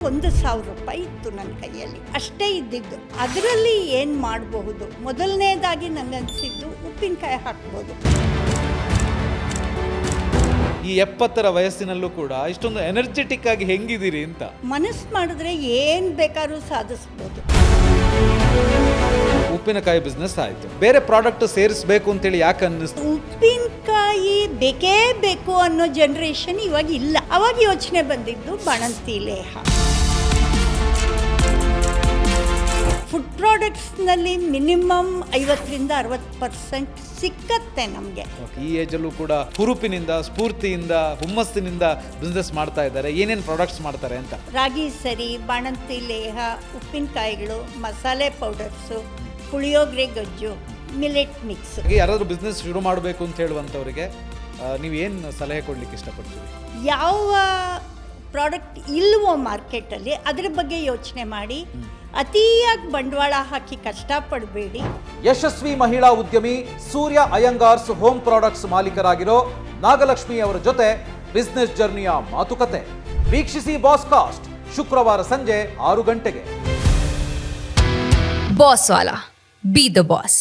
1,000 ಇತ್ತು ನನ್ನ ಕೈಯಲ್ಲಿ, ಅಷ್ಟೇ ಇದ್ದಿದ್ದು. ಅದರಲ್ಲಿ ಏನು ಮಾಡಬಹುದು? ಮೊದಲನೇದಾಗಿ ನನಗನ್ಸಿದ್ದು ಉಪ್ಪಿನಕಾಯಿ ಹಾಕ್ಬೋದು. ಈ 70ರ ವಯಸ್ಸಿನಲ್ಲೂ ಕೂಡ ಇಷ್ಟೊಂದು ಎನರ್ಜೆಟಿಕ್ ಆಗಿ ಹೆಂಗಿದ್ದೀರಿ ಅಂತ. ಮನಸ್ಸು ಮಾಡಿದ್ರೆ ಏನು ಬೇಕಾದ್ರೂ ಸಾಧಿಸ್ಬೋದು. ಉಪ್ಪಿನಕಾಯಿ ಬಿಸ್ನೆಸ್ ಆಯಿತು, ಬೇರೆ ಪ್ರಾಡಕ್ಟ್ ಸೇರಿಸಬೇಕು ಅಂತೇಳಿ ಯಾಕೆ ಅನ್ನಿಸ್ತು? ಉಪ್ಪಿನಕಾಯಿ ಬೇಕೇ ಬೇಕು ಅನ್ನೋ ಜನರೇಷನ್ ಇವಾಗ ಇಲ್ಲ. ಅವಾಗ ಯೋಚನೆ ಬಂದಿದ್ದು ಬಾಣಂತಿ ಲೇಹ. ಫುಡ್ ಪ್ರಾಡಕ್ಟ್ಸ್ನಲ್ಲಿ ಮಿನಿಮಮ್ 50ರಿಂದ 60% ಸಿಕ್ಕತ್ತೆ ನಮಗೆ. ಈ ಏಜಲ್ಲೂ ಕೂಡ ಹುರುಪಿನಿಂದ, ಸ್ಫೂರ್ತಿಯಿಂದ, ಹುಮ್ಮಸ್ಸಿನಿಂದ ಬಿಸ್ನೆಸ್ ಮಾಡ್ತಾ ಇದ್ದಾರೆ. ಏನೇನು ಪ್ರಾಡಕ್ಟ್ಸ್ ಮಾಡ್ತಾರೆ ಅಂತ? ರಾಗಿ ಸರಿ, ಬಾಣಂತಿ ಲೇಹ, ಉಪ್ಪಿನಕಾಯಿಗಳು, ಮಸಾಲೆ ಪೌಡರ್ಸು, ಪುಳಿಯೋಗರೆ ಗೊಜ್ಜು, ಮಿಲೆಟ್ ಮಿಕ್ಸ್. ಯಾರಾದರೂ ಬಿಸ್ನೆಸ್ ಶುರು ಮಾಡಬೇಕು ಅಂತ ಹೇಳುವಂಥವ್ರಿಗೆ ನೀವೇನು ಸಲಹೆ ಕೊಡ್ಲಿಕ್ಕೆ ಇಷ್ಟಪಡ್ತೀವಿ? ಯಾವ ಪ್ರಾಡಕ್ಟ್ ಇಲ್ವೋ ಮಾರ್ಕೆಟಲ್ಲಿ ಅದರ ಬಗ್ಗೆ ಯೋಚನೆ ಮಾಡಿ, ಅತಿಯಾಗಿ ಬಂಡವಾಳ ಹಾಕಿ ಕಷ್ಟಪಡಬೇಡಿ. ಯಶಸ್ವಿ ಮಹಿಳಾ ಉದ್ಯಮಿ ಸೂರ್ಯ ಅಯ್ಯಂಗಾರ್ಸ್ ಹೋಮ್ ಪ್ರಾಡಕ್ಟ್ಸ್ ಮಾಲೀಕರಾಗಿರೋ ನಾಗಲಕ್ಷ್ಮಿ ಅವರ ಜೊತೆ ಬಿಸ್ನೆಸ್ ಜರ್ನಿಯ ಮಾತುಕತೆ ವೀಕ್ಷಿಸಿ. ಬಾಸ್ ಕಾಸ್ಟ್ ಶುಕ್ರವಾರ ಸಂಜೆ 6 ಗಂಟೆಗೆ. Boss Vala, B the boss.